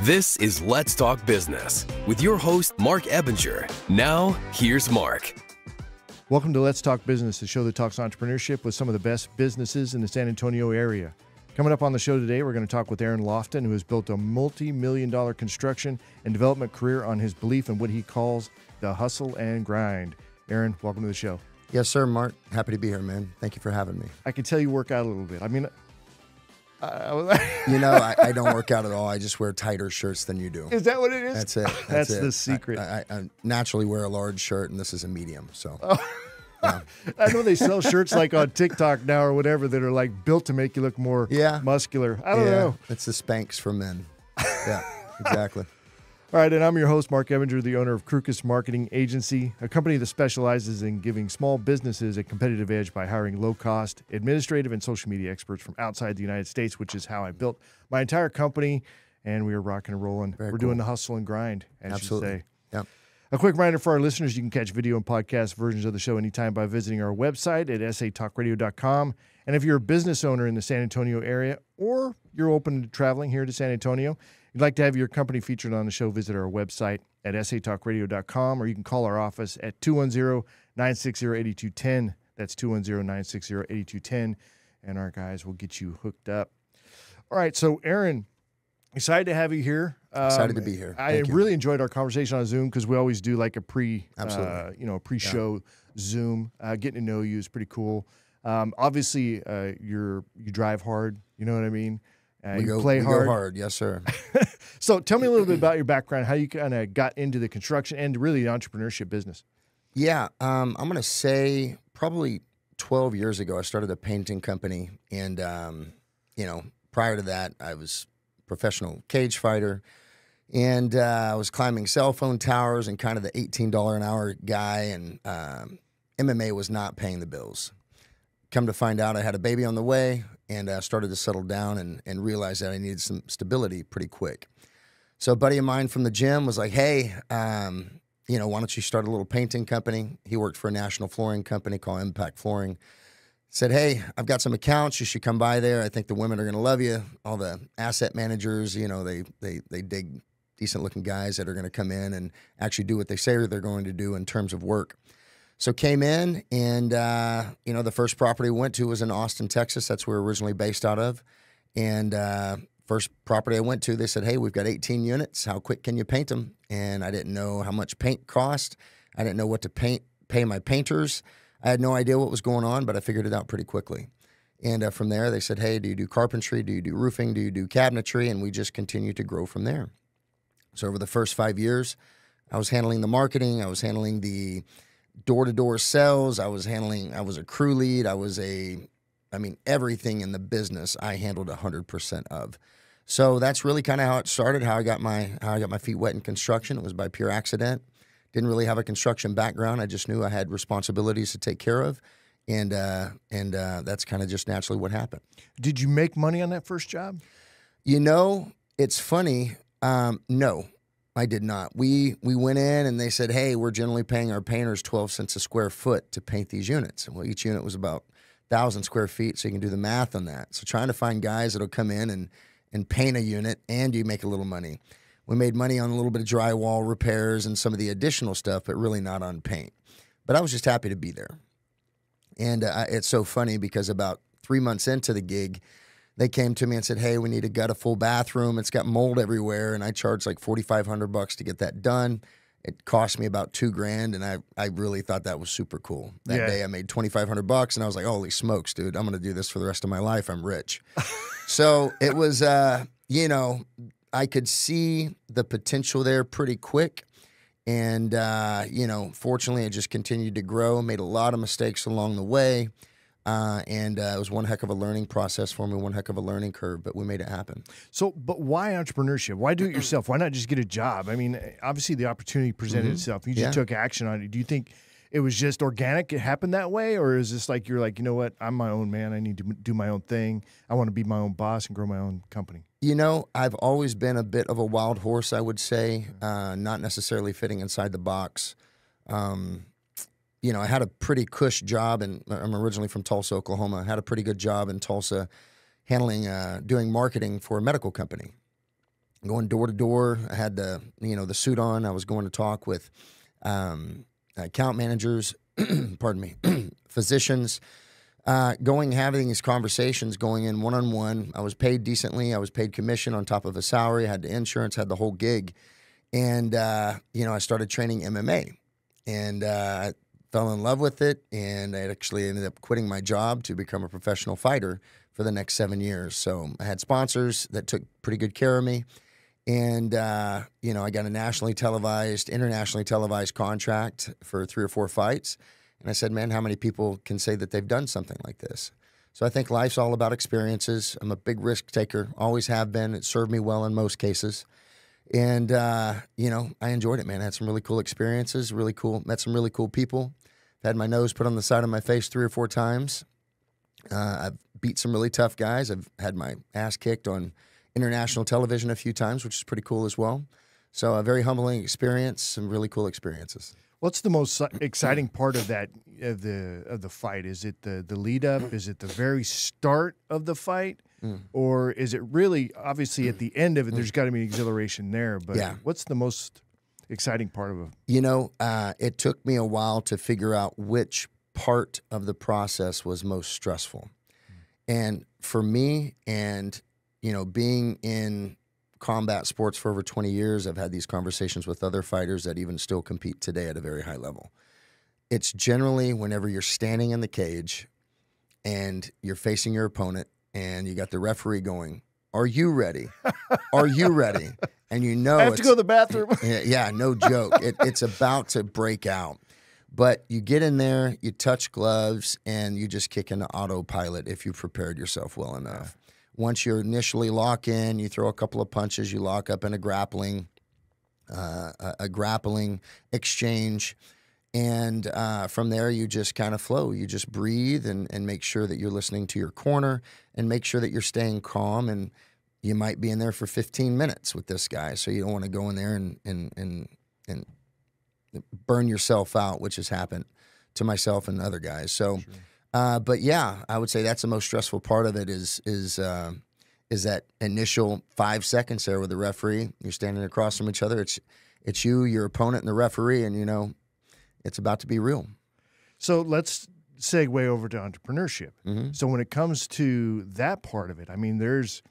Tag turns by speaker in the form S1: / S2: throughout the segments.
S1: This is Let's Talk Business with your host, Marc Ebinger. Now, here's Marc.
S2: Welcome to Let's Talk Business, the show that talks entrepreneurship with some of the best businesses in the San Antonio area. Coming up on the show today, we're going to talk with Aron Lofton, who has built a multi-million-dollar construction and development career on his belief in what he calls the hustle and grind. Aron, welcome to the show.
S3: Yes, sir, Marc. Happy to be here, man. Thank you for having me.
S2: I can tell you work out a little bit. I mean,
S3: I don't work out at all. I just wear tighter shirts than you do.
S2: Is that what it is?
S3: That's it.
S2: That's the secret.
S3: I naturally wear a large shirt, and this is a medium. So,
S2: yeah. I know they sell shirts like on TikTok now or whatever that are like built to make you look more muscular. I don't know.
S3: It's the Spanx for men. Yeah, exactly.
S2: All right, and I'm your host, Marc Ebinger, the owner of Crükus Marketing Agency, a company that specializes in giving small businesses a competitive edge by hiring low-cost administrative and social media experts from outside the United States, which is how I built my entire company, and we are rocking and rolling. We're doing the hustle and grind, as
S3: Absolutely.
S2: you say.
S3: Yep.
S2: A quick reminder for our listeners, you can catch video and podcast versions of the show anytime by visiting our website at satalkradio.com. And if you're a business owner in the San Antonio area or you're open to traveling here to San Antonio, you'd like to have your company featured on the show, visit our website at satalkradio.com, or you can call our office at 210-960-8210. That's 210-960-8210, and our guys will get you hooked up. All right, so Aron, excited to have you here.
S3: Excited to be here.
S2: I really enjoyed our conversation on Zoom because we always do like a pre-show Zoom. Getting to know you is pretty cool. Obviously, you drive hard. You know what I mean.
S3: We go hard, yes, sir.
S2: So tell me a little bit about your background, how you kind of got into the construction and really the entrepreneurship business.
S3: Yeah, I'm going to say probably 12 years ago, I started a painting company. And, prior to that, I was a professional cage fighter. And I was climbing cell phone towers and kind of the $18 an hour guy. And MMA was not paying the bills. Come to find out, I had a baby on the way and started to settle down and realized that I needed some stability pretty quick. So a buddy of mine from the gym was like, hey, why don't you start a little painting company? He worked for a national flooring company called Impact Flooring. Said, hey, I've got some accounts. You should come by there. I think the women are going to love you. All the asset managers, they dig decent-looking guys that are going to come in and actually do what they say they're going to do in terms of work. So came in, and, the first property we went to was in Austin, Texas. That's where we're originally based out of. And first property I went to, they said, hey, we've got 18 units. How quick can you paint them? And I didn't know how much paint cost. I didn't know what to pay my painters. I had no idea what was going on, but I figured it out pretty quickly. And from there, they said, hey, do you do carpentry? Do you do roofing? Do you do cabinetry? And we just continued to grow from there. So over the first 5 years, I was handling the marketing. I was handling the door-to-door sales. I was a crew lead. Everything in the business I handled 100% of. So that's really kind of how it started, how I got my feet wet in construction. It was by pure accident. Didn't really have a construction background. I just knew I had responsibilities to take care of. And that's kind of just naturally what happened.
S2: Did you make money on that first job?
S3: It's funny. No. I did not. We went in and they said, hey, we're generally paying our painters 12 cents a square foot to paint these units. Well, each unit was about 1,000 square feet, so you can do the math on that. So trying to find guys that'll come in and paint a unit and you make a little money. We made money on a little bit of drywall repairs and some of the additional stuff, but really not on paint. But I was just happy to be there. And it's so funny because about 3 months into the gig, they came to me and said, hey, we need to gut a full bathroom. It's got mold everywhere. And I charged like $4,500 to get that done. It cost me about $2,000. And I really thought that was super cool. That day I made $2,500 and I was like, holy smokes, dude, I'm going to do this for the rest of my life. I'm rich. So it was, I could see the potential there pretty quick. And, fortunately, I just continued to grow, made a lot of mistakes along the way. And it was one heck of a learning process for me, one heck of a learning curve, but we made it happen.
S2: So, but why entrepreneurship? Why do it yourself? Why not just get a job? I mean, obviously the opportunity presented itself. You just took action on it. Do you think it was just organic? It happened that way? Or is this like, you're like, you know what? I'm my own man. I need to do my own thing. I want to be my own boss and grow my own company.
S3: I've always been a bit of a wild horse, I would say, not necessarily fitting inside the box. I had a pretty cush job, and I'm originally from Tulsa, Oklahoma. I had a pretty good job in Tulsa handling, doing marketing for a medical company. going door to door. I had the suit on. I was going to talk with account managers, pardon me, physicians, having these conversations, going in one-on-one. I was paid decently. I was paid commission on top of a salary. I had the insurance, had the whole gig. And, I started training MMA. And I fell in love with it. And I actually ended up quitting my job to become a professional fighter for the next 7 years. So I had sponsors that took pretty good care of me. And, I got a internationally televised contract for 3 or 4 fights. And I said, man, how many people can say that they've done something like this? So I think life's all about experiences. I'm a big risk taker, always have been. It served me well in most cases. And, I enjoyed it, man. I had some really cool experiences, met some really cool people. I've had my nose put on the side of my face 3 or 4 times. I've beat some really tough guys. I've had my ass kicked on international television a few times, which is pretty cool as well. So a very humbling experience, some really cool experiences.
S2: What's the most exciting part of that of the fight? Is it the lead up? Is it the very start of the fight? Or is it really, obviously at the end of it, there's got to be exhilaration there, but what's the most exciting part of it?
S3: It took me a while to figure out which part of the process was most stressful. And for me, and, being in combat sports for over 20 years, I've had these conversations with other fighters that even still compete today at a very high level. It's generally whenever you're standing in the cage and you're facing your opponent and you got the referee going, "Are you ready? Are you ready?" And
S2: I have to go to the bathroom.
S3: Yeah, no joke. It's about to break out. But you get in there, you touch gloves, and you just kick into autopilot if you've prepared yourself well enough. Once you initially lock in, you throw a couple of punches, you lock up in a grappling exchange. And from there, you just kind of flow. You just breathe and make sure that you're listening to your corner and make sure that you're staying calm. And you might be in there for 15 minutes with this guy. So you don't want to go in there and burn yourself out, which has happened to myself and other guys. So, but yeah, I would say that's the most stressful part of it is that initial 5 seconds there with the referee. You're standing across from each other. It's you, your opponent, and the referee, and it's about to be real.
S2: So let's segue over to entrepreneurship. So when it comes to that part of it, I mean, there's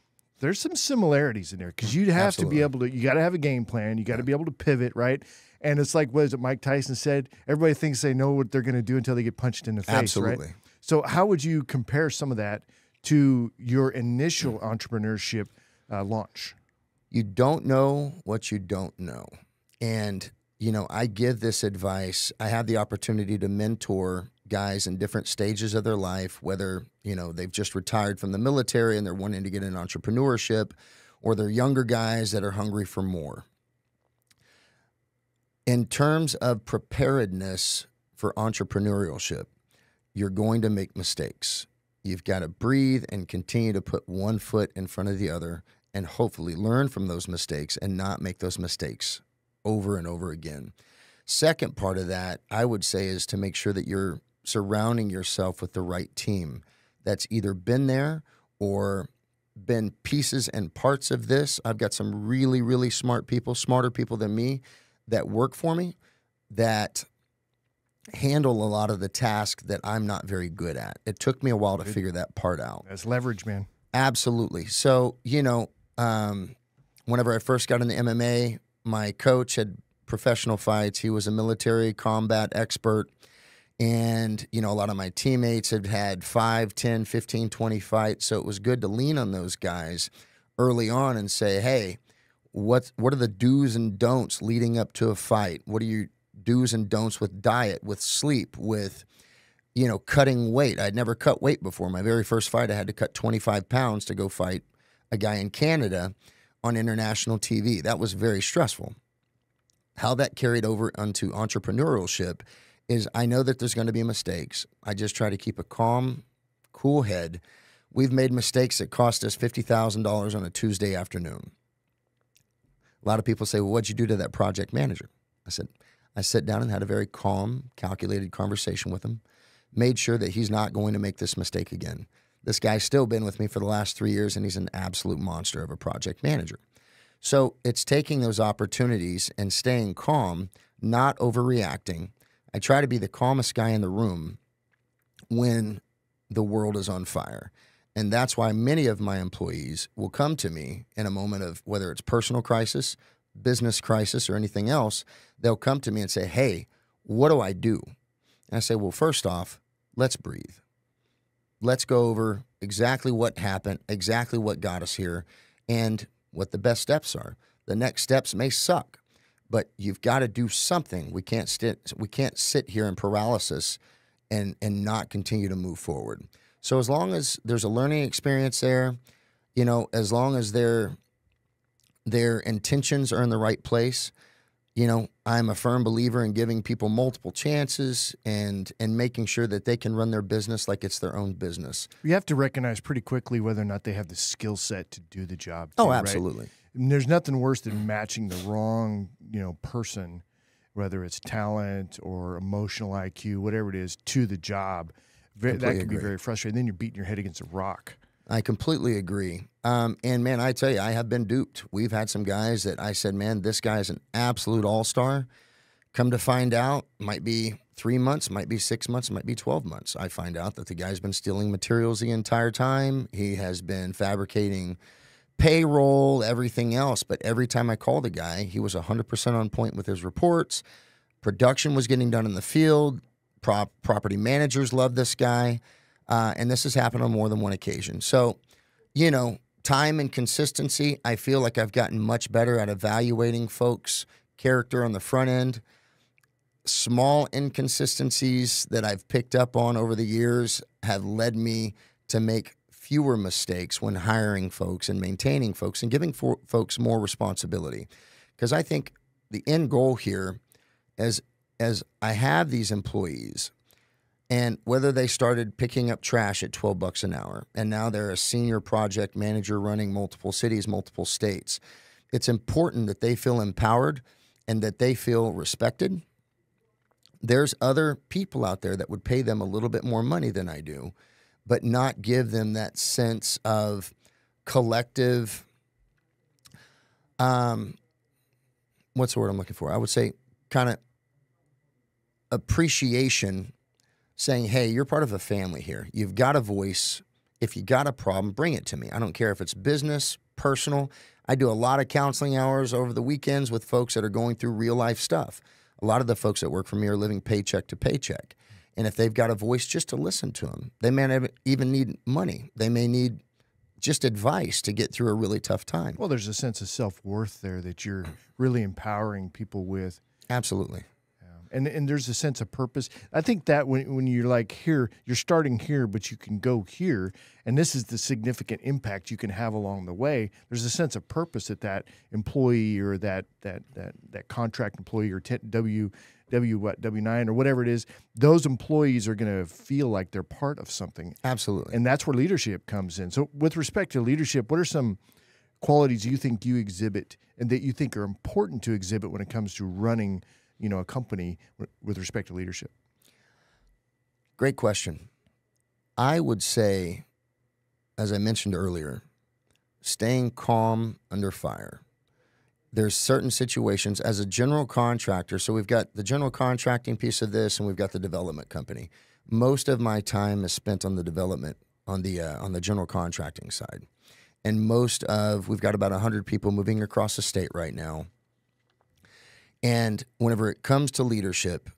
S2: some similarities in there because you have to be able to, you got to have a game plan. You got to be able to pivot, right? And it's like, what is it Mike Tyson said? Everybody thinks they know what they're going to do until they get punched in the face, right? So how would you compare some of that to your initial entrepreneurship launch?
S3: You don't know what you don't know. And, I give this advice. I have the opportunity to mentor guys in different stages of their life, whether, they've just retired from the military and they're wanting to get into entrepreneurship, or they're younger guys that are hungry for more. In terms of preparedness for entrepreneurship, you're going to make mistakes. You've got to breathe and continue to put one foot in front of the other and hopefully learn from those mistakes and not make those mistakes over and over again. Second part of that, I would say, is to make sure that you're surrounding yourself with the right team that's either been there or been pieces and parts of this. I've got some really, really smart people, smarter people than me, that work for me, that handle a lot of the tasks that I'm not very good at. It took me a while to figure that part out.
S2: That's leverage, man.
S3: Absolutely. So, whenever I first got into MMA, my coach had professional fights. He was a military combat expert. And, a lot of my teammates had had 5, 10, 15, 20 fights. So it was good to lean on those guys early on and say, hey, what are the do's and don'ts leading up to a fight? What are your do's and don'ts with diet, with sleep, with, cutting weight? I'd never cut weight before. My very first fight, I had to cut 25 pounds to go fight a guy in Canada on international TV. That was very stressful. How that carried over onto entrepreneurship is I know that there's going to be mistakes. I just try to keep a calm, cool head. We've made mistakes that cost us $50,000 on a Tuesday afternoon. A lot of people say, well, what'd you do to that project manager? I said, I sat down and had a very calm, calculated conversation with him, made sure that he's not going to make this mistake again. This guy's still been with me for the last 3 years, and he's an absolute monster of a project manager. So it's taking those opportunities and staying calm, not overreacting. I try to be the calmest guy in the room when the world is on fire. And that's why many of my employees will come to me in a moment of whether it's personal crisis, business crisis, or anything else. They'll come to me and say, hey, what do I do? And I say, well, first off, let's breathe. Let's go over exactly what happened, exactly what got us here, and what the best steps are. The next steps may suck, but you've got to do something. We can't sit here in paralysis and not continue to move forward. So as long as there's a learning experience there, you know, as long as their intentions are in the right place, you know, I'm a firm believer in giving people multiple chances and making sure that they can run their business like it's their own business.
S2: You have to recognize pretty quickly whether or not they have the skill set to do the job. Too,
S3: Oh, absolutely.
S2: Right? And there's nothing worse than matching the wrong, you know, person, whether it's talent or emotional IQ, whatever it is, to the job. That can be very frustrating. Then you're beating your head against a rock.
S3: I completely agree. And man, I tell you, I have been duped. We've had some guys that I said, man, this guy's an absolute all-star. Come to find out, might be 3 months, might be 6 months, might be 12 months. I find out that the guy's been stealing materials the entire time. He has been fabricating payroll, everything else. But every time I called the guy, he was 100% on point with his reports. Production was getting done in the field. Property managers love this guy. And this has happened on more than one occasion. So, you know, time and consistency, I feel like I've gotten much better at evaluating folks' character on the front end. Small inconsistencies that I've picked up on over the years have led me to make fewer mistakes when hiring folks and maintaining folks and giving folks more responsibility. Because I think the end goal here, as I have these employees, and whether they started picking up trash at $12 an hour, and now they're a senior project manager running multiple cities, multiple states, it's important that they feel empowered and that they feel respected. There's other people out there that would pay them a little bit more money than I do, but not give them that sense of collective, what's the word I'm looking for? I would say kind of appreciation, saying, hey, you're part of a family here. You've got a voice. If you got a problem, bring it to me. I don't care if it's business, personal. I do a lot of counseling hours over the weekends with folks that are going through real life stuff. A lot of the folks that work for me are living paycheck to paycheck. And if they've got a voice, just to listen to them. They may not even need money. They may need just advice to get through a really tough time.
S2: Well, there's a sense of self-worth there that you're really empowering people with.
S3: Absolutely.
S2: And there's a sense of purpose. I think that when you're like here, you're starting here, but you can go here, and this is the significant impact you can have along the way. There's a sense of purpose that employee or that contract employee or W9 or whatever it is, those employees are going to feel like they're part of something.
S3: Absolutely.
S2: And that's where leadership comes in. So with respect to leadership, what are some qualities you think you exhibit and that you think are important to exhibit when it comes to running, you know, a company with respect to leadership?
S3: Great question. I would say, as I mentioned earlier, staying calm under fire. There's certain situations as a general contractor. So we've got the general contracting piece of this, and we've got the development company. Most of my time is spent on the development, on the general contracting side. And we've got about 100 people moving across the state right now. And whenever it comes to leadership,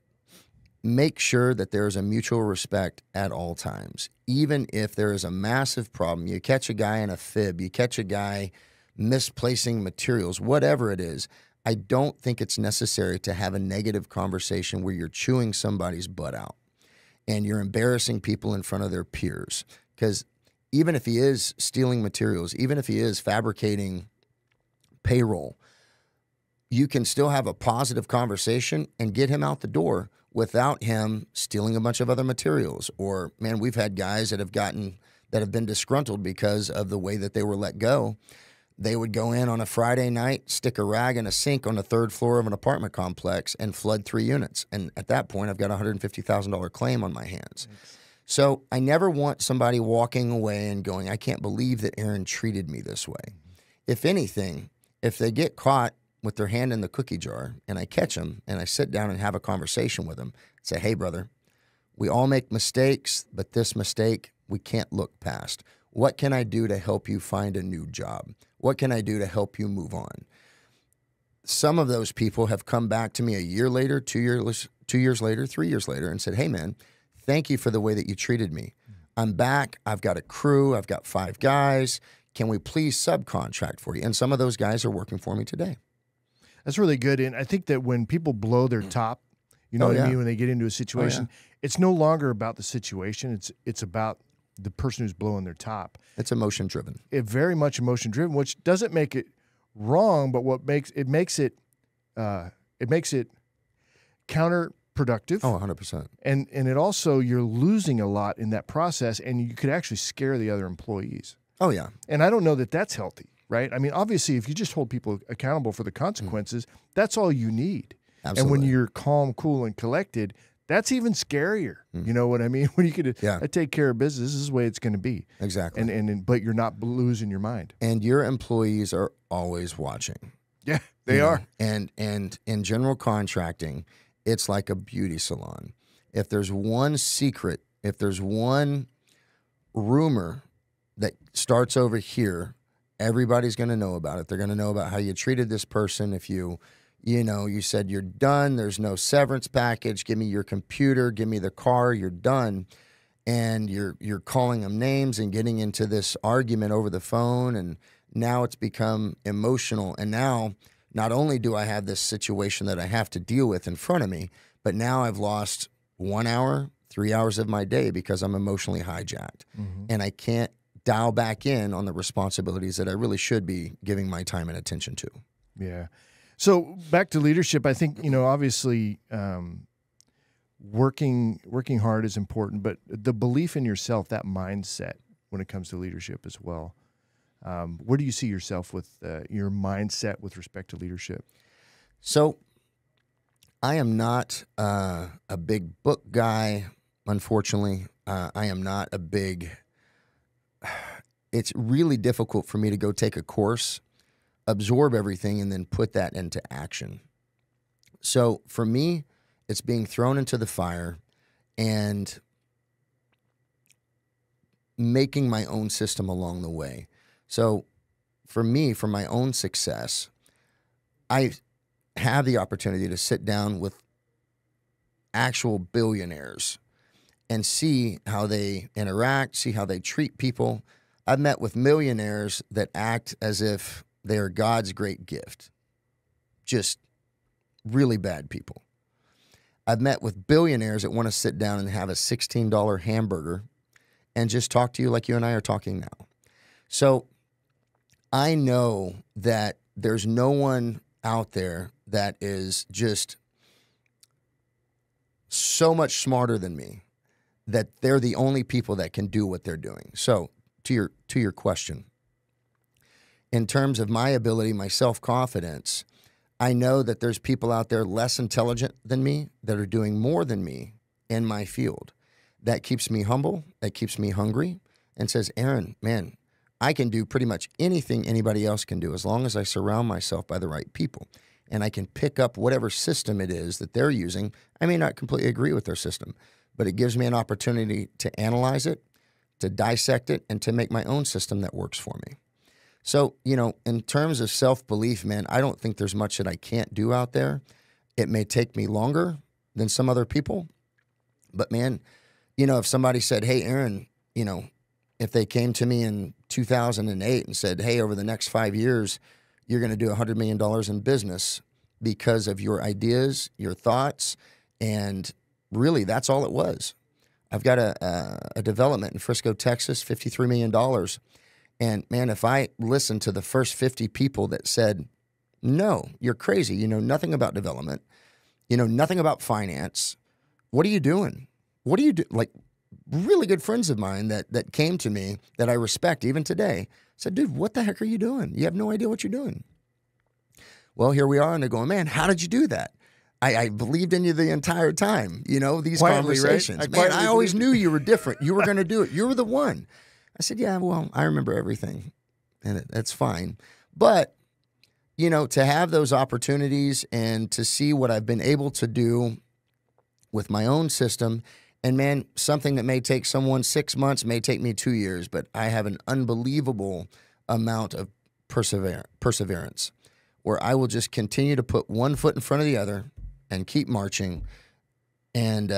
S3: make sure that there's a mutual respect at all times. Even if there is a massive problem, you catch a guy in a fib, you catch a guy misplacing materials, whatever it is, I don't think it's necessary to have a negative conversation where you're chewing somebody's butt out and you're embarrassing people in front of their peers. Because even if he is stealing materials, even if he is fabricating payroll, you can still have a positive conversation and get him out the door without him stealing a bunch of other materials. Or, man, we've had guys that have been disgruntled because of the way that they were let go. They would go in on a Friday night, stick a rag in a sink on the third floor of an apartment complex and flood 3 units. And at that point, I've got a $150,000 claim on my hands. Thanks. So I never want somebody walking away and going, I can't believe that Aron treated me this way. If anything, if they get caught with their hand in the cookie jar and I catch them and I sit down and have a conversation with them, say, hey, brother, we all make mistakes, but this mistake we can't look past. What can I do to help you find a new job? What can I do to help you move on? Some of those people have come back to me a year later, 2 years later, 3 years later, and said, hey, man, thank you for the way that you treated me. I'm back. I've got a crew. I've got 5 guys. Can we please subcontract for you? And some of those guys are working for me today.
S2: That's really good. And I think that when people blow their top, you know what I mean, when they get into a situation, it's no longer about the situation. It's about the person who's blowing their top.
S3: It's emotion driven.
S2: It very much emotion driven, which doesn't make it wrong, but what makes it counterproductive.
S3: Oh, 100%.
S2: And it also, you're losing a lot in that process, and you could actually scare the other employees.
S3: Oh, yeah.
S2: And I don't know that that's healthy, right? I mean, obviously, if you just hold people accountable for the consequences, that's all you need.
S3: Absolutely.
S2: And when you're calm, cool, and collected, that's even scarier. You know what I mean? When you could I take care of business, this is the way it's going to be.
S3: Exactly.
S2: But you're not losing your mind.
S3: And your employees are always watching.
S2: Yeah, they are.
S3: And in general contracting, it's like a beauty salon. If there's one secret, if there's one rumor that starts over here, everybody's going to know about it. They're going to know about how you treated this person. If you said you're done, there's no severance package, give me your computer, give me the car, you're done. And you're calling them names and getting into this argument over the phone, and now it's become emotional. And now not only do I have this situation that I have to deal with in front of me, but now I've lost 1 hour, 3 hours of my day because I'm emotionally hijacked. And I can't dial back in on the responsibilities that I really should be giving my time and attention to.
S2: Yeah. So back to leadership, I think, obviously working hard is important, but the belief in yourself, that mindset when it comes to leadership as well. Where do you see yourself with your mindset with respect to leadership?
S3: So I am not a big book guy, unfortunately. I am not a big – it's really difficult for me to go take a course, absorb everything, and then put that into action. So for me, it's being thrown into the fire and making my own system along the way. So for me, for my own success, I have the opportunity to sit down with actual billionaires and see how they interact, see how they treat people. I've met with millionaires that act as if they are God's great gift. Just really bad people. I've met with billionaires that want to sit down and have a $16 hamburger and just talk to you like you and I are talking now. So I know that there's no one out there that is just so much smarter than me that they're the only people that can do what they're doing. So to your question, in terms of my ability, my self-confidence, I know that there's people out there less intelligent than me that are doing more than me in my field. That keeps me humble, that keeps me hungry, and says, Aron, man, I can do pretty much anything anybody else can do as long as I surround myself by the right people. And I can pick up whatever system it is that they're using. I may not completely agree with their system, but it gives me an opportunity to analyze it, to dissect it, and to make my own system that works for me. So, in terms of self-belief, man, I don't think there's much that I can't do out there. It may take me longer than some other people, but man, if somebody said, hey, Aron, if they came to me in 2008 and said, hey, over the next 5 years, you're going to do $100 million in business because of your ideas, your thoughts, and really that's all it was. I've got a development in Frisco, Texas, $53 million. And man, if I listened to the first 50 people that said, no, you're crazy, you know nothing about development, you know nothing about finance, what are you doing? What do you do? Like really good friends of mine that came to me that I respect even today said, dude, what the heck are you doing? You have no idea what you're doing. Well, here we are, and they're going, man, how did you do that? I believed in you the entire time, these quietly, conversations. Right? Man, I always knew you were different. You were going to do it. You were the one. I said, yeah, well, I remember everything, and that's fine. But to have those opportunities and to see what I've been able to do with my own system. And man, something that may take someone 6 months may take me 2 years, but I have an unbelievable amount of perseverance where I will just continue to put one foot in front of the other and keep marching. And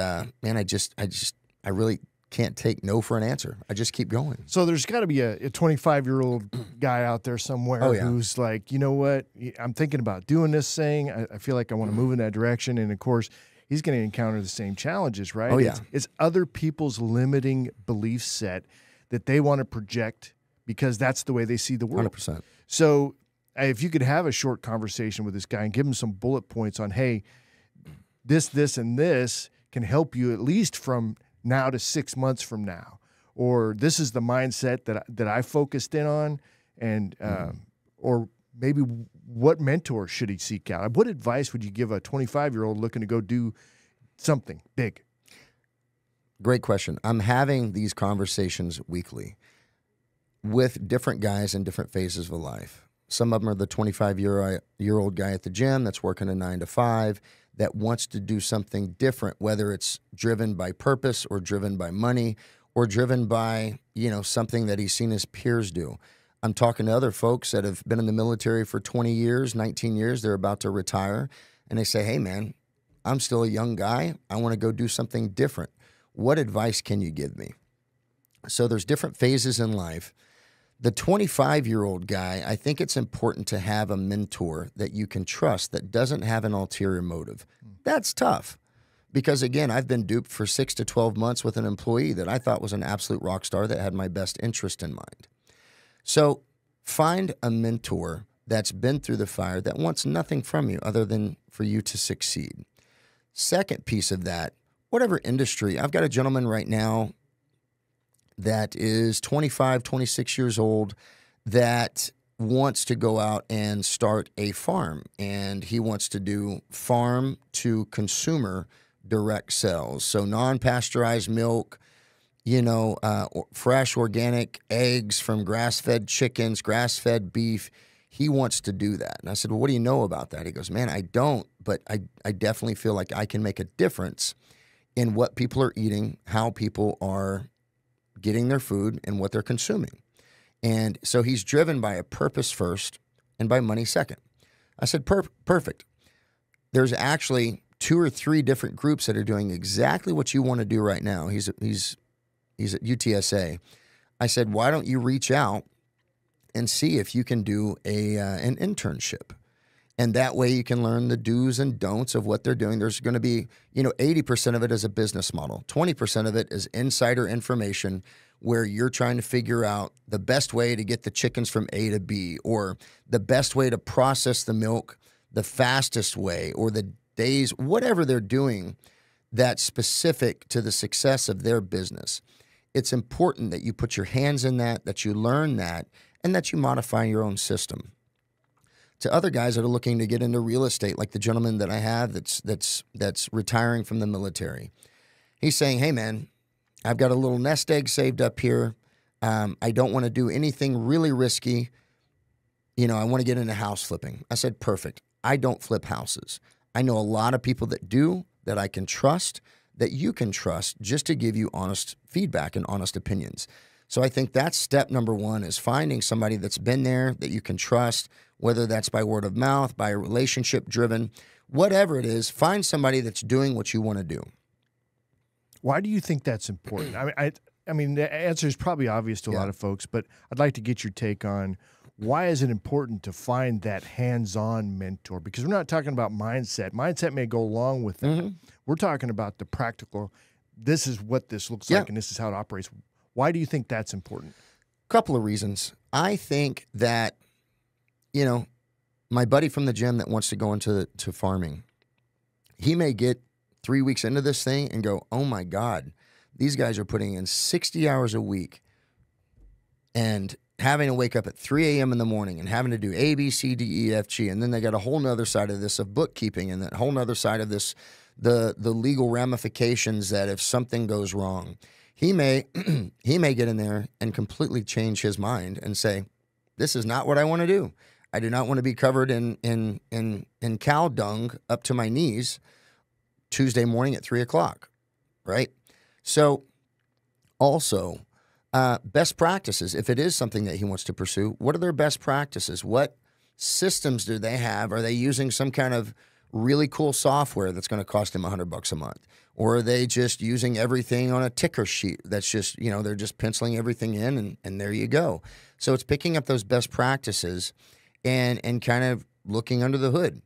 S3: man, I really can't take no for an answer. I just keep going.
S2: So there's got to be a 25-year-old guy out there somewhere who's like, you know what? I'm thinking about doing this thing. I feel like I want to move in that direction. And, of course, he's going to encounter the same challenges, right?
S3: Oh, yeah.
S2: It's other people's limiting belief set that they want to project because that's the way they see the world.
S3: 100%.
S2: So if you could have a short conversation with this guy and give him some bullet points on, hey, this, and this can help you at least from now to 6 months from now, or this is the mindset that I focused in on, and or maybe what mentor should he seek out? What advice would you give a 25-year-old looking to go do something big?
S3: Great question. I'm having these conversations weekly with different guys in different phases of life. Some of them are the 25-year-old guy at the gym that's working a 9 to 5 that wants to do something different, whether it's driven by purpose or driven by money or driven by, something that he's seen his peers do. I'm talking to other folks that have been in the military for 20 years, 19 years. They're about to retire. And they say, hey, man, I'm still a young guy. I want to go do something different. What advice can you give me? So there's different phases in life. The 25-year-old guy, I think it's important to have a mentor that you can trust that doesn't have an ulterior motive. That's tough because, again, I've been duped for 6 to 12 months with an employee that I thought was an absolute rock star that had my best interest in mind. So find a mentor that's been through the fire that wants nothing from you other than for you to succeed. Second piece of that, whatever industry. I've got a gentleman right now that is 25, 26 years old that wants to go out and start a farm. And he wants to do farm to consumer direct sales. So non-pasteurized milk, fresh organic eggs from grass-fed chickens, grass-fed beef. He wants to do that. And I said, well, what do you know about that? He goes, man, I don't, but I definitely feel like I can make a difference in what people are eating, how people are getting their food, and what they're consuming. And so he's driven by a purpose first and by money second. I said, perfect. There's actually 2 or 3 different groups that are doing exactly what you want to do right now. He's at UTSA. I said, why don't you reach out and see if you can do an internship? And that way you can learn the do's and don'ts of what they're doing. There's going to be, 80% of it is a business model. 20% of it is insider information where you're trying to figure out the best way to get the chickens from A to B, or the best way to process the milk, the fastest way, or the days, whatever they're doing that's specific to the success of their business. It's important that you put your hands in that you learn that, and that you modify your own system. To other guys that are looking to get into real estate, like the gentleman that I have that's retiring from the military. He's saying, hey, man, I've got a little nest egg saved up here. I don't want to do anything really risky. I want to get into house flipping. I said, perfect. I don't flip houses. I know a lot of people that do, that I can trust, that you can trust, just to give you honest feedback and honest opinions. So I think that's step number 1, is finding somebody that's been there that you can trust, whether that's by word of mouth, by relationship driven, whatever it is, find somebody that's doing what you want to do.
S2: Why do you think that's important? I mean, the answer is probably obvious to a lot of folks, but I'd like to get your take on why is it important to find that hands-on mentor? Because we're not talking about mindset. Mindset may go along with that. Mm-hmm. We're talking about the practical. This is what this looks like, and this is how it operates. Why do you think that's important?
S3: Couple of reasons. I think that, my buddy from the gym that wants to go into farming, he may get 3 weeks into this thing and go, oh my God, these guys are putting in 60 hours a week and having to wake up at 3 a.m. in the morning and having to do A, B, C, D, E, F, G. And then they got a whole nother side of this of bookkeeping, and that whole nother side of this, the legal ramifications that if something goes wrong, he may get in there and completely change his mind and say, this is not what I want to do. I do not want to be covered in cow dung up to my knees Tuesday morning at 3 o'clock, right? So also, best practices, if it is something that he wants to pursue, what are their best practices? What systems do they have? Are they using some kind of really cool software that's going to cost him $100 a month? Or are they just using everything on a ticker sheet that's just, you know, they're just penciling everything in and there you go. So it's picking up those best practices and kind of looking under the hood.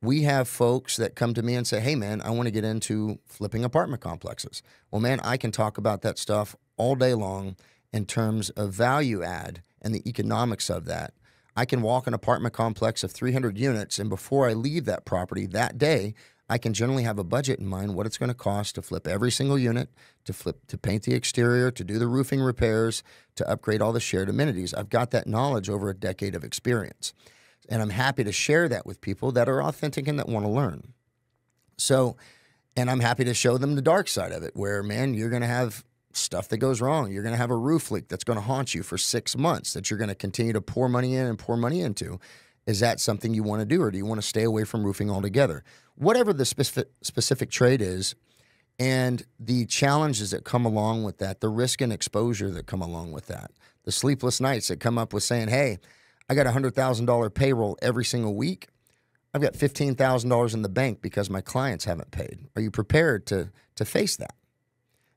S3: We have folks that come to me and say, hey, man, I want to get into flipping apartment complexes. Well, man, I can talk about that stuff all day long in terms of value add and the economics of that. I can walk an apartment complex of 300 units, and before I leave that property that day, I can generally have a budget in mind what it's going to cost to flip every single unit, to paint the exterior, to do the roofing repairs, to upgrade all the shared amenities. I've got that knowledge over a decade of experience. And I'm happy to share that with people that are authentic and that want to learn. So, and I'm happy to show them the dark side of it where, man, you're going to have stuff that goes wrong. You're going to have a roof leak that's going to haunt you for 6 months that you're going to continue to pour money in and pour money into. Is that something you want to do, or do you want to stay away from roofing altogether? Whatever the specific trade is and the challenges that come along with that, the risk and exposure that come along with that, the sleepless nights that come up with saying, hey, I got a $100,000 payroll every single week. I've got $15,000 in the bank because my clients haven't paid. Are you prepared to face that?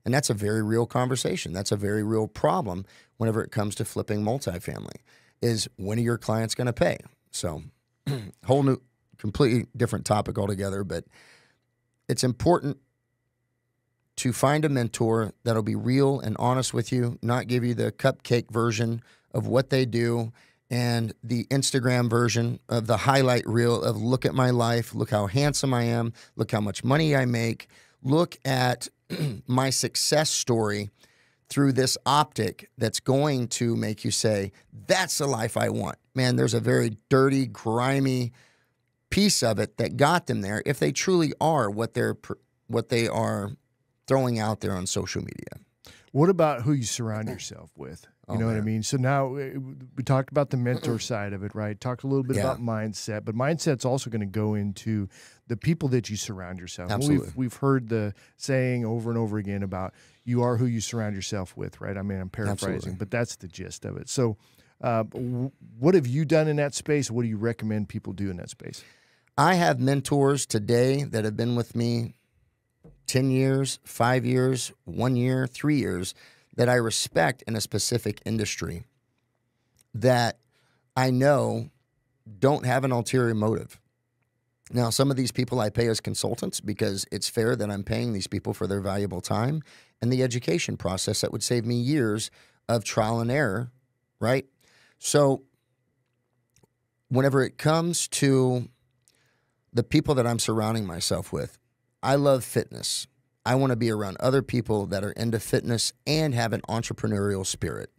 S3: And that's a very real conversation. That's a very real problem whenever it comes to flipping multifamily, is when are your clients going to pay? So whole new, completely different topic altogether, but it's important to find a mentor that'll be real and honest with you, not give you the cupcake version of what they do and the Instagram version of the highlight reel of look at my life, look how handsome I am, look how much money I make, look at my success story through this optic that's going to make you say, that's the life I want. Man, there's a very dirty, grimy piece of it that got them there if they truly are what they are throwing out there on social media.
S2: What about who you surround yourself with? You know what I mean? So now we talked about the mentor side of it, right? Talked a little bit about mindset, but mindset's also going to go into the people that you surround yourself.
S3: Absolutely.
S2: We've heard the saying over and over again about you are who you surround yourself with, right? I mean, I'm paraphrasing,
S3: Absolutely.
S2: but that's the gist of it. So what have you done in that space? What do you recommend people do in that space?
S3: I have mentors today that have been with me 10 years, 5 years, 1 year, 3 years, that I respect in a specific industry that I know don't have an ulterior motive. Now, some of these people I pay as consultants because it's fair that I'm paying these people for their valuable time and the education process that would save me years of trial and error, right? So whenever it comes to the people that I'm surrounding myself with, I love fitness. I want to be around other people that are into fitness and have an entrepreneurial spirit.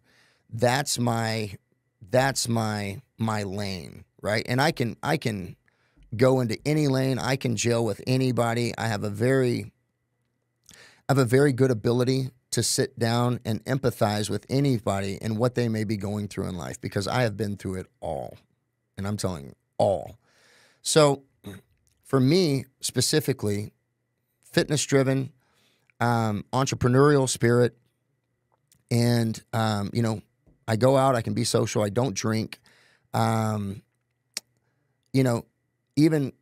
S3: That's my lane, right? And I can go into any lane. I can gel with anybody. I have a very good ability to sit down and empathize with anybody and what they may be going through in life because I have been through it all. And I'm telling you, all. So for me specifically, fitness-driven, entrepreneurial spirit, and, I go out, I can be social, I don't drink. Even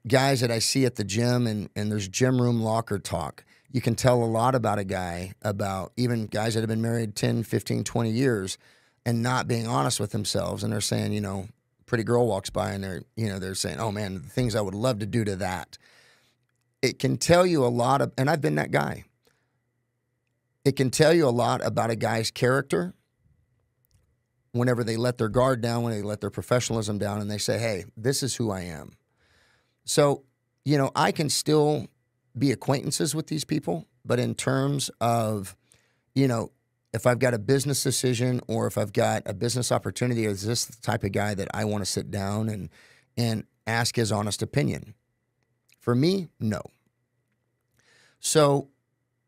S3: guys that I see at the gym and there's gym room locker talk, you can tell a lot about a guy, about even guys that have been married 10, 15, 20 years and not being honest with themselves. And they're saying, pretty girl walks by and they're saying, oh man, the things I would love to do to that. It can tell you a lot of, and I've been that guy. It can tell you a lot about a guy's character whenever they let their guard down, when they let their professionalism down and they say, hey, this is who I am. So, I can still be acquaintances with these people, but in terms of, if I've got a business decision or if I've got a business opportunity, is this the type of guy that I want to sit down and ask his honest opinion? For me, no. So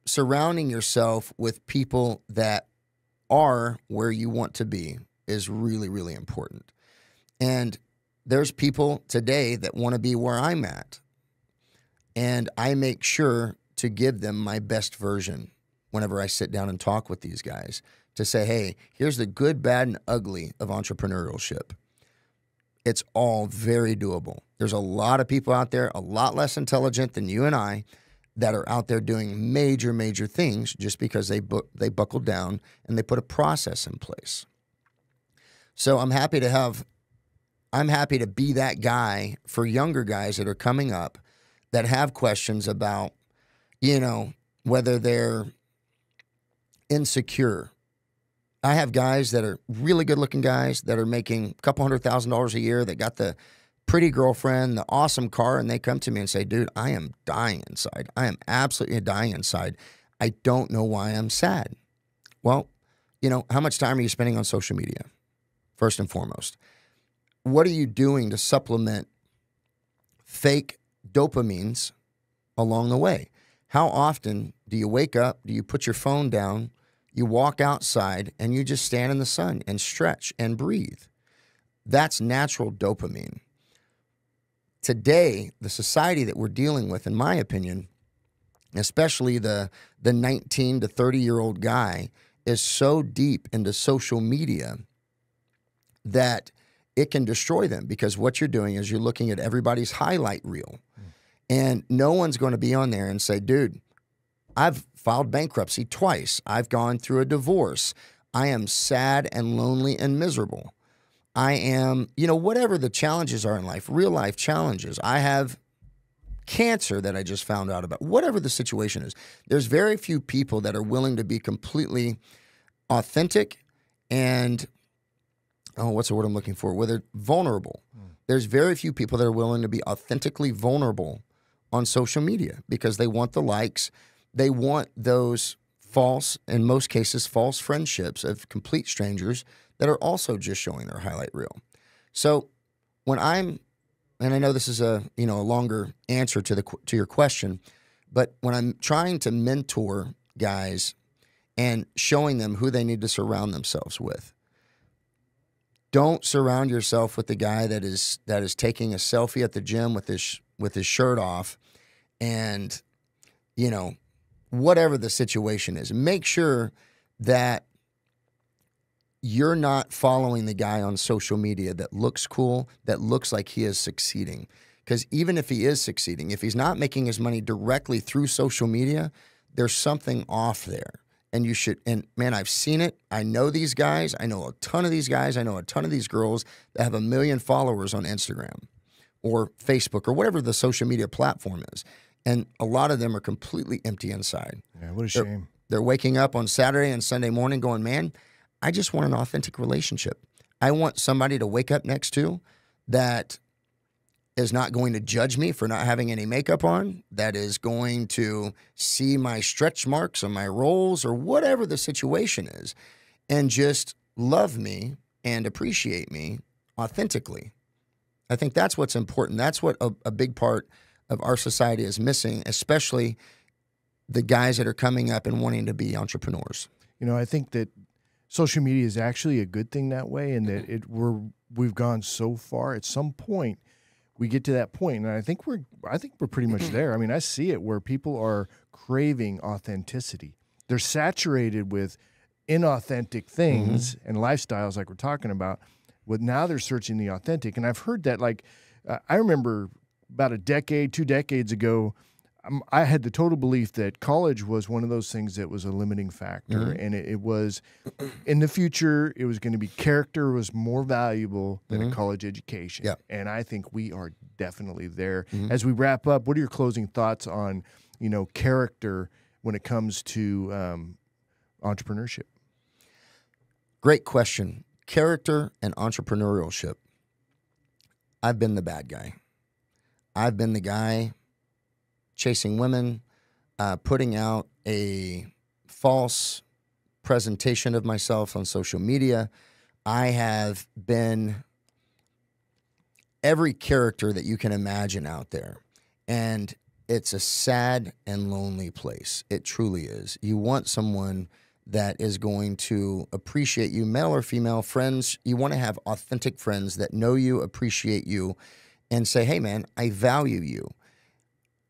S3: surrounding yourself with people that are where you want to be is really, really important. And there's people today that want to be where I'm at. And I make sure to give them my best version whenever I sit down and talk with these guys, to say, hey, here's the good, bad, and ugly of entrepreneurship. It's all very doable. There's a lot of people out there, a lot less intelligent than you and I, that are out there doing major, major things just because they buckled down and they put a process in place. So I'm happy to be that guy for younger guys that are coming up that have questions about, whether they're insecure. I have guys that are really good-looking guys that are making a couple $100,000 a year, that got the pretty girlfriend, the awesome car, and they come to me and say, dude, I am dying inside. I am absolutely dying inside. I don't know why I'm sad. Well, how much time are you spending on social media, first and foremost? What are you doing to supplement fake dopamines along the way? How often do you wake up, do you put your phone down, you walk outside, and you just stand in the sun and stretch and breathe? That's natural dopamine. Today, the society that we're dealing with, in my opinion, especially the 19 to 30-year-old guy, is so deep into social media that it can destroy them, because what you're doing is you're looking at everybody's highlight reel. And no one's going to be on there and say, dude, I've filed bankruptcy twice. I've gone through a divorce. I am sad and lonely and miserable. I am, whatever the challenges are in life, real life challenges. I have cancer that I just found out about. Whatever the situation is, there's very few people that are willing to be completely authentic and, what's the word I'm looking for? Whether vulnerable. There's very few people that are willing to be authentically vulnerable on social media, because they want the likes. They want those false, in most cases, false friendships of complete strangers that are also just showing their highlight reel. So when and I know this is a longer answer to your question, but when I'm trying to mentor guys and showing them who they need to surround themselves with, don't surround yourself with the guy that is taking a selfie at the gym with his shirt off, and whatever the situation is. Make sure that you're not following the guy on social media that looks cool, that looks like he is succeeding. Because even if he is succeeding, if he's not making his money directly through social media, there's something off there. And you should, and man, I've seen it. I know these guys. I know a ton of these guys. I know a ton of these girls that have 1 million followers on Instagram or Facebook or whatever the social media platform is. And a lot of them are completely empty inside.
S2: Yeah, what a shame.
S3: They're waking up on Saturday and Sunday morning going, man, I just want an authentic relationship. I want somebody to wake up next to that is not going to judge me for not having any makeup on, that is going to see my stretch marks or my rolls or whatever the situation is, and just love me and appreciate me authentically. I think that's what's important. That's what a big part of our society is missing, especially the guys that are coming up and wanting to be entrepreneurs.
S2: I think that social media is actually a good thing that way, and that we've gone so far. At some point, we get to that point, and I think we're pretty much there. I mean, I see it where people are craving authenticity. They're saturated with inauthentic things and lifestyles, like we're talking about. Now they're searching the authentic, and I've heard that. I remember about a decade, 2 decades ago, I had the total belief that college was one of those things that was a limiting factor, and it was, in the future, it was going to be character was more valuable than a college education.
S3: Yeah.
S2: And I think we are definitely there. As we wrap up, what are your closing thoughts on, character when it comes to entrepreneurship?
S3: Great question. Character and entrepreneurship. I've been the bad guy. I've been the guy chasing women, putting out a false presentation of myself on social media. I have been every character that you can imagine out there. And it's a sad and lonely place. It truly is. You want someone that is going to appreciate you, male or female. Friends, you want to have authentic friends that know you, appreciate you, and say, hey, man, I value you.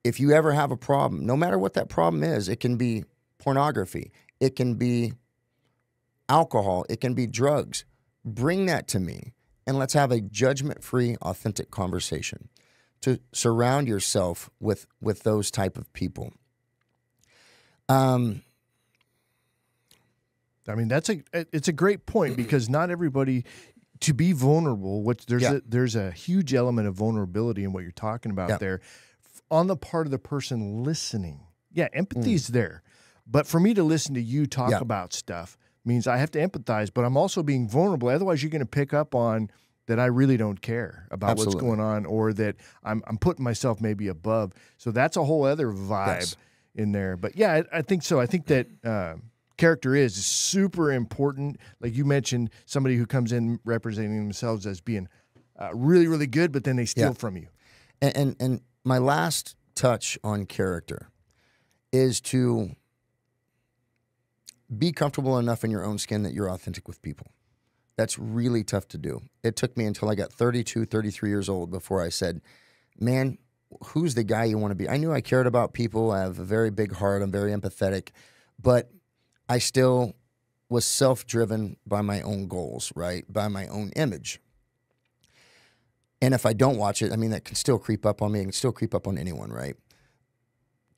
S3: If you ever have a problem, no matter what that problem is, it can be pornography, it can be alcohol, it can be drugs. Bring that to me, and let's have a judgment-free, authentic conversation. To surround yourself with those type of people.
S2: I mean, it's a great point, because not everybody, to be vulnerable, there's a huge element of vulnerability in what you're talking about there on the part of the person listening. Yeah, empathy is there. But for me to listen to you talk about stuff means I have to empathize, but I'm also being vulnerable. Otherwise, you're going to pick up on that I really don't care about what's going on, or that I'm putting myself maybe above. So that's a whole other vibe in there. But yeah, I think so. I think that character is super important. Like you mentioned, somebody who comes in representing themselves as being really, really good, but then they steal from you.
S3: And my last touch on character is to be comfortable enough in your own skin that you're authentic with people. That's really tough to do. It took me until I got 32, 33 years old before I said, man, who's the guy you want to be? I knew I cared about people. I have a very big heart. I'm very empathetic. But I still was self-driven by my own goals, right? By my own image. And if I don't watch it, I mean, that can still creep up on me. It can still creep up on anyone, right?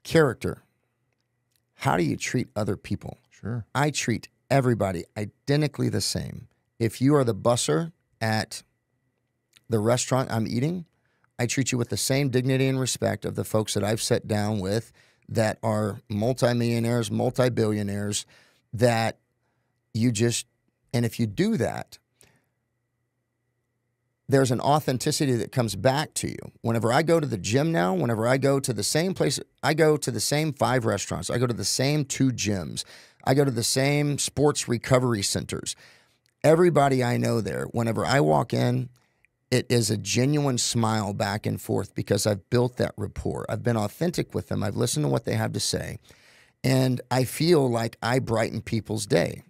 S3: Character. How do you treat other people?
S2: Sure.
S3: I treat everybody identically the same. If you are the busser at the restaurant I'm eating, I treat you with the same dignity and respect of the folks that I've sat down with that are multimillionaires, multi-billionaires, that you just, and if you do that, there's an authenticity that comes back to you. Whenever I go to the gym now, whenever I go to the same place, I go to the same 5 restaurants, I go to the same 2 gyms, I go to the same sports recovery centers. Everybody I know there, whenever I walk in, it is a genuine smile back and forth because I've built that rapport. I've been authentic with them. I've listened to what they have to say. And I feel like I brighten people's day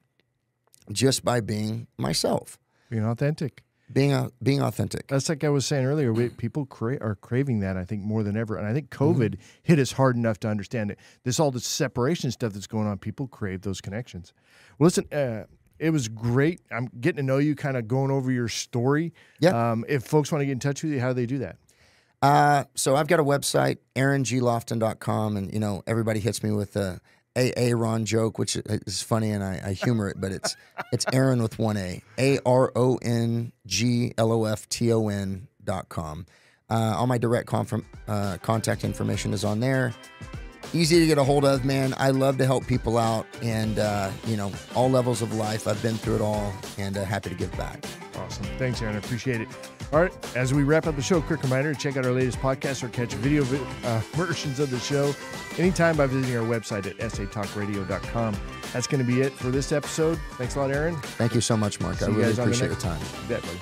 S3: just by being myself.
S2: Being authentic.
S3: Being authentic.
S2: That's like I was saying earlier, people are craving that, I think, more than ever. And I think COVID hit us hard enough to understand it. All this separation stuff that's going on, people crave those connections. Well, listen, it was great. I'm getting to know you, kind of going over your story.
S3: Yeah.
S2: If folks want to get in touch with you, how do they do that?
S3: So I've got a website, AronGLofton.com, and, you know, everybody hits me with a Aaron joke, which is funny, and I humor it, but it's Aron with one A, ARONGLOFTON.com. All my direct contact information is on there. Easy to get a hold of, man. I love to help people out, and, you know, all levels of life. I've been through it all, and happy to give back.
S2: Awesome. Thanks, Aron. I appreciate it. All right. As we wrap up the show, quick reminder to check out our latest podcast or catch video versions of the show anytime by visiting our website at satalkradio.com. That's going to be it for this episode. Thanks a lot, Aron.
S3: Thank you so much, Marc. I really appreciate the time.
S2: You bet, buddy.